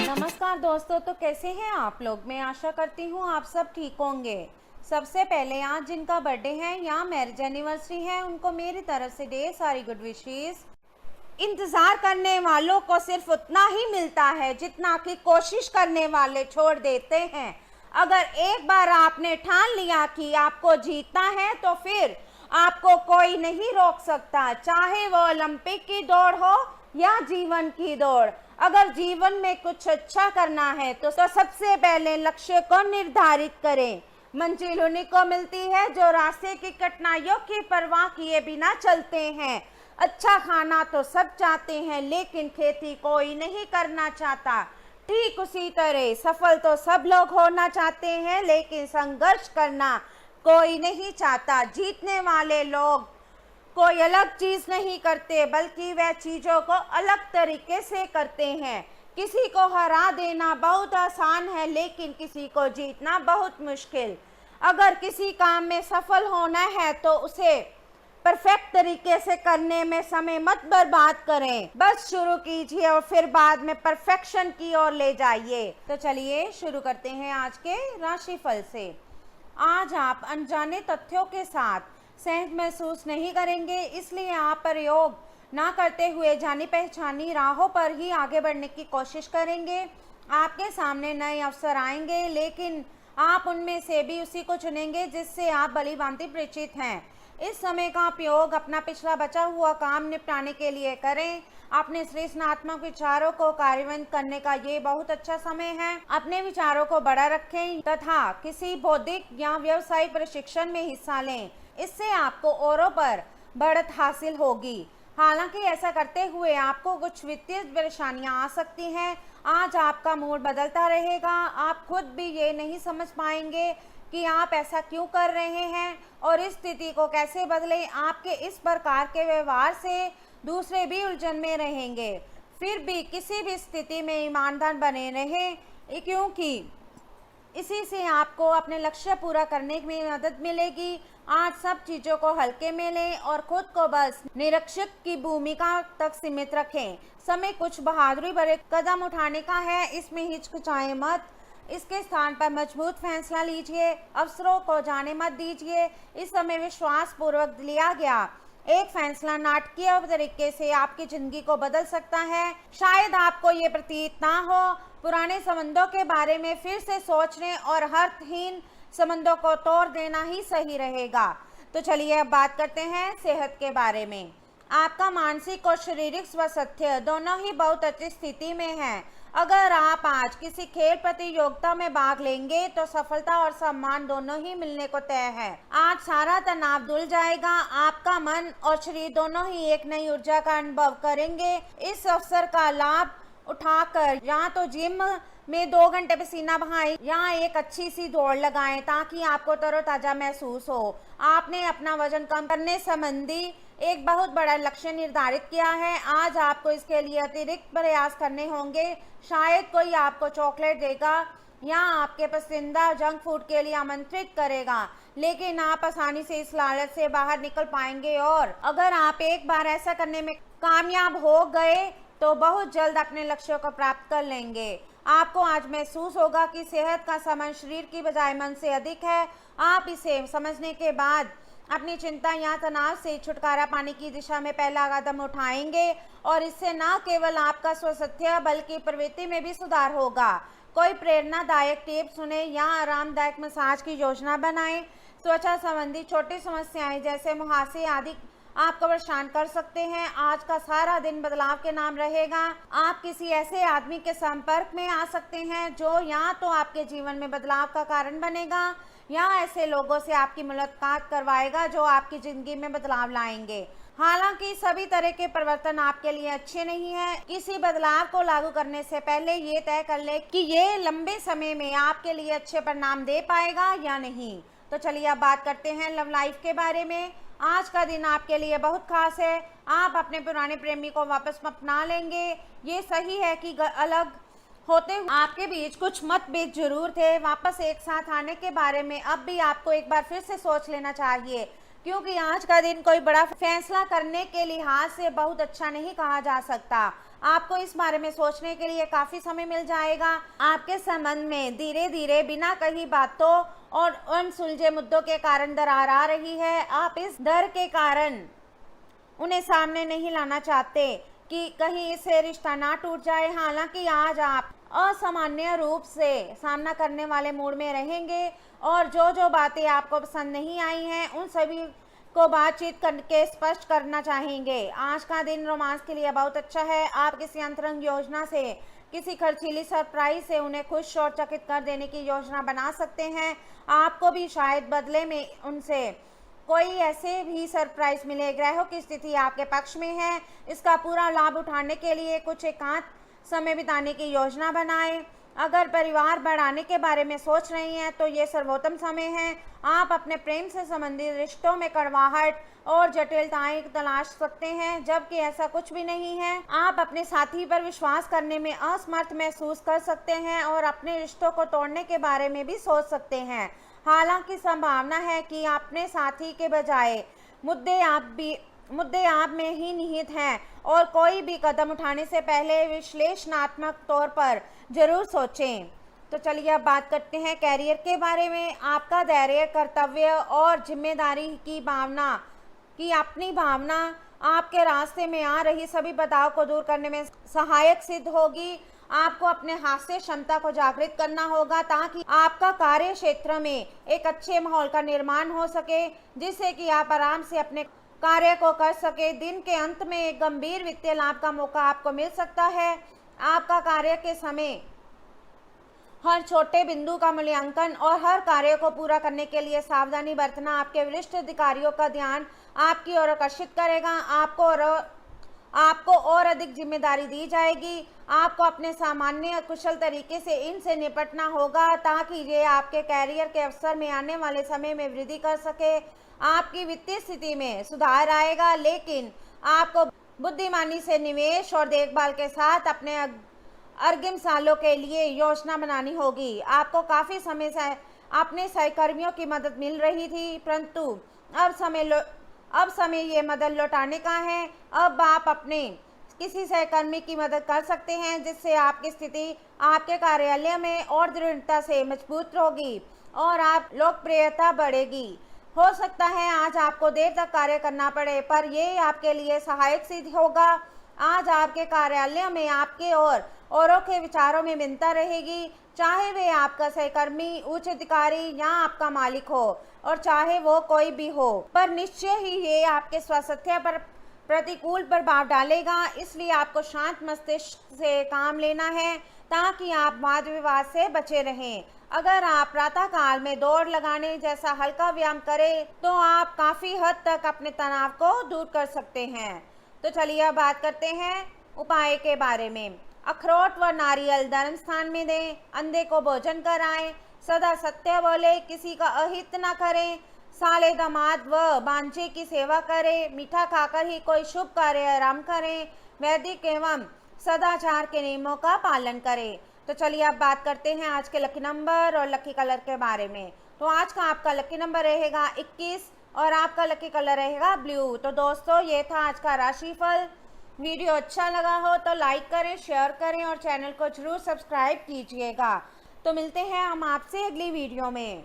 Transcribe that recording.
नमस्कार दोस्तों, तो कैसे हैं आप लोग। मैं आशा करती हूँ आप सब ठीक होंगे। सबसे पहले आज जिनका बर्थडे है या मैरिज एनिवर्सरी है, उनको मेरी तरफ से ढेर सारी गुड विशेस। इंतज़ार करने वालों को सिर्फ उतना ही मिलता है जितना कि कोशिश करने वाले छोड़ देते हैं। अगर एक बार आपने ठान लिया कि आपको जीतना है तो फिर आपको कोई नहीं रोक सकता, चाहे वो ओलंपिक की दौड़ हो या जीवन की दौड़। अगर जीवन में कुछ अच्छा करना है तो सबसे पहले लक्ष्य को निर्धारित करें। मंजिल उन्हीं को मिलती है जो रास्ते की कठिनाइयों की परवाह किए बिना चलते हैं। अच्छा खाना तो सब चाहते हैं, लेकिन खेती कोई नहीं करना चाहता। ठीक उसी तरह सफल तो सब लोग होना चाहते हैं, लेकिन संघर्ष करना कोई नहीं चाहता। जीतने वाले लोग कोई अलग चीज नहीं करते, बल्कि वह चीजों को अलग तरीके से करते हैं। किसी को हरा देना बहुत आसान है, लेकिन किसी को जीतना बहुत मुश्किल। अगर किसी काम में सफल होना है तो उसे परफेक्ट तरीके से करने में समय मत बर्बाद करें। बस शुरू कीजिए और फिर बाद में परफेक्शन की ओर ले जाइए। तो चलिए शुरू करते हैं आज के राशिफल से। आज आप अनजाने तथ्यों के साथ सहज महसूस नहीं करेंगे, इसलिए आप प्रयोग ना करते हुए जानी पहचानी राहों पर ही आगे बढ़ने की कोशिश करेंगे। आपके सामने नए अवसर आएंगे, लेकिन आप उनमें से भी उसी को चुनेंगे जिससे आप भली-भांति परिचित हैं। इस समय का उपयोग अपना पिछला बचा हुआ काम निपटाने के लिए करें। अपने सृजनात्मक विचारों को कार्यान्वित करने का ये बहुत अच्छा समय है। अपने विचारों को बड़ा रखें तथा किसी बौद्धिक या व्यवसायिक प्रशिक्षण में हिस्सा लें। इससे आपको औरों पर बढ़त हासिल होगी। हालांकि ऐसा करते हुए आपको कुछ वित्तीय परेशानियां आ सकती हैं। आज आपका मूड बदलता रहेगा। आप खुद भी ये नहीं समझ पाएंगे कि आप ऐसा क्यों कर रहे हैं और इस स्थिति को कैसे बदलें। आपके इस प्रकार के व्यवहार से दूसरे भी उलझन में रहेंगे। फिर भी किसी भी स्थिति में ईमानदार बने रहें, क्योंकि इसी से आपको अपने लक्ष्य पूरा करने में मदद मिलेगी। आज सब चीज़ों को हल्के में लें और खुद को बस निरीक्षक की भूमिका तक सीमित रखें। समय कुछ बहादुरी भरे कदम उठाने का है, इसमें हिचकिचाएं मत। इसके स्थान पर मजबूत फैसला लीजिए। अवसरों को जाने मत दीजिए। इस समय विश्वास पूर्वक लिया गया एक फैसला नाटकीय तरीके से आपकी जिंदगी को बदल सकता है। शायद आपको ये प्रतीत ना हो। पुराने संबंधों के बारे में फिर से सोचने और अर्थहीन संबंधों को तोड़ देना ही सही रहेगा। तो चलिए अब बात करते हैं सेहत के बारे में। आपका मानसिक और शारीरिक स्वास्थ्य दोनों ही बहुत अच्छी स्थिति में है। अगर आप आज किसी खेल प्रतियोगिता में भाग लेंगे तो सफलता और सम्मान दोनों ही मिलने को तय है। आज सारा तनाव धुल जाएगा। आपका मन और शरीर दोनों ही एक नई ऊर्जा का अनुभव करेंगे। इस अवसर का लाभ उठाकर या तो जिम में 2 घंटे पसीना बहाएं या एक अच्छी सी दौड़ लगाएं ताकि आपको तरोताजा महसूस हो। आपने अपना वजन कम करने संबंधी एक बहुत बड़ा लक्ष्य निर्धारित किया है। आज आपको इसके लिए अतिरिक्त प्रयास करने होंगे। शायद कोई आपको चॉकलेट देगा या आपके पसंदीदा जंक फूड के लिए आमंत्रित करेगा, लेकिन आप आसानी से इस लालच से बाहर निकल पाएंगे। और अगर आप एक बार ऐसा करने में कामयाब हो गए तो बहुत जल्द अपने लक्ष्यों को प्राप्त कर लेंगे। आपको आज महसूस होगा कि सेहत का संबंध शरीर की बजाय मन से अधिक है। आप इसे समझने के बाद अपनी चिंता या तनाव से छुटकारा पाने की दिशा में पहला कदम उठाएंगे और इससे न केवल आपका स्वास्थ्य बल्कि प्रवृत्ति में भी सुधार होगा। कोई प्रेरणादायक टिप्स सुने या आरामदायक मसाज की योजना बनाएं। त्वचा संबंधी छोटी समस्याएं जैसे मुहासे आदि आपको परेशान कर सकते हैं। आज का सारा दिन बदलाव के नाम रहेगा। आप किसी ऐसे आदमी के संपर्क में आ सकते हैं जो या तो आपके जीवन में बदलाव का कारण बनेगा या ऐसे लोगों से आपकी मुलाकात करवाएगा जो आपकी जिंदगी में बदलाव लाएंगे। हालांकि सभी तरह के परिवर्तन आपके लिए अच्छे नहीं हैं। किसी बदलाव को लागू करने से पहले ये तय कर ले कि ये लंबे समय में आपके लिए अच्छे परिणाम दे पाएगा या नहीं। तो चलिए अब बात करते हैं लव लाइफ के बारे में। आज का दिन आपके लिए बहुत खास है। आप अपने पुराने प्रेमी को वापस अपना लेंगे। ये सही है कि अलग होते हुए आपके बीच कुछ मतभेद जरूर थे। वापस एक साथ आने के बारे में अब भी आपको एक बार फिर से सोच लेना चाहिए, क्योंकि आज का दिन कोई बड़ा फैसला करने के लिहाज से बहुत अच्छा नहीं कहा जा सकता। आपको इस बारे में सोचने के लिए काफी समय मिल जाएगा। आपके संबंध में धीरे धीरे बिना कही बातों और अनसुलझे मुद्दों के कारण दरार आ रही है। आप इस डर के कारण उन्हें सामने नहीं लाना चाहते कि कहीं इससे रिश्ता ना टूट जाए। हालांकि आज आप असामान्य रूप से सामना करने वाले मूड में रहेंगे और जो जो बातें आपको पसंद नहीं आई हैं उन सभी को बातचीत करके स्पष्ट करना चाहेंगे। आज का दिन रोमांस के लिए बहुत अच्छा है। आप किसी अंतरंग योजना से, किसी खर्चीली सरप्राइज से उन्हें खुश और चकित कर देने की योजना बना सकते हैं। आपको भी शायद बदले में उनसे कोई ऐसे भी सरप्राइज मिले। ग्रहों की स्थिति आपके पक्ष में है। इसका पूरा लाभ उठाने के लिए कुछ एकांत समय बिताने की योजना बनाएं। अगर परिवार बढ़ाने के बारे में सोच रही हैं तो ये सर्वोत्तम समय है। आप अपने प्रेम से संबंधित रिश्तों में कड़वाहट और जटिलताएं तलाश सकते हैं, जबकि ऐसा कुछ भी नहीं है। आप अपने साथी पर विश्वास करने में असमर्थ महसूस कर सकते हैं और अपने रिश्तों को तोड़ने के बारे में भी सोच सकते हैं। हालांकि संभावना है कि अपने साथी के बजाय मुद्दे आप में ही निहित हैं और कोई भी कदम उठाने से पहले विश्लेषणात्मक तौर पर जरूर सोचें। तो चलिए अब बात करते हैं कैरियर के बारे में। आपका धैर्य, कर्तव्य और जिम्मेदारी की अपनी भावना आपके रास्ते में आ रही सभी बाधाओं को दूर करने में सहायक सिद्ध होगी। आपको अपने हास्य क्षमता को जागृत करना होगा ताकि आपका कार्य क्षेत्र में एक अच्छे माहौल का निर्माण हो सके, जिससे कि आप आराम से अपने कार्य को कर सके। दिन के अंत में एक गंभीर वित्तीय लाभ का मौका आपको मिल सकता है। आपका कार्य के समय हर छोटे बिंदु का मूल्यांकन और हर कार्य को पूरा करने के लिए सावधानी बरतना आपके वरिष्ठ अधिकारियों का ध्यान आपकी ओर आकर्षित करेगा। आपको और अधिक जिम्मेदारी दी जाएगी। आपको अपने सामान्य कुशल तरीके से इनसे निपटना होगा ताकि ये आपके कैरियर के अवसर में आने वाले समय में वृद्धि कर सके। आपकी वित्तीय स्थिति में सुधार आएगा, लेकिन आपको बुद्धिमानी से निवेश और देखभाल के साथ अपने अग्रिम सालों के लिए योजना बनानी होगी। आपको काफी समय से अपने सहकर्मियों की मदद मिल रही थी, परंतु अब समय ये मदद लौटाने का है। अब आप अपने किसी सहकर्मी की मदद कर सकते हैं, जिससे आपकी स्थिति आपके कार्यालय में और दृढ़ता से मजबूत होगी और आप लोकप्रियता बढ़ेगी। हो सकता है आज आपको देर तक कार्य करना पड़े, पर यह आपके लिए सहायक सिद्ध होगा। आज आपके कार्यालय में आपके और औरों के विचारों में भिन्नता रहेगी, चाहे वे आपका सहकर्मी, उच्च अधिकारी या आपका मालिक हो और चाहे वो कोई भी हो, पर निश्चय ही ये आपके स्वास्थ्य पर प्रतिकूल प्रभाव डालेगा। इसलिए आपको शांत मस्तिष्क से काम लेना है ताकि आप वाद विवाद से बचे रहें। अगर आप प्रातः काल में दौड़ लगाने जैसा हल्का व्यायाम करें तो आप काफी हद तक अपने तनाव को दूर कर सकते हैं। तो चलिए अब बात करते हैं उपाय के बारे में। अखरोट व नारियल धर्म स्थान में दें, अंधे को भोजन कराएं, सदा सत्य बोले, किसी का अहित न करें, साले दामाद व बांझे की सेवा करें, मीठा खाकर ही कोई शुभ कार्य आरंभ करें, वैदिक एवं सदाचार के नियमों का पालन करें। तो चलिए अब बात करते हैं आज के लकी नंबर और लकी कलर के बारे में। तो आज का आपका लकी नंबर रहेगा 21 और आपका लकी कलर रहेगा ब्लू। तो दोस्तों ये था आज का राशिफल। वीडियो अच्छा लगा हो तो लाइक करें, शेयर करें और चैनल को जरूर सब्सक्राइब कीजिएगा। तो मिलते हैं हम आपसे अगली वीडियो में।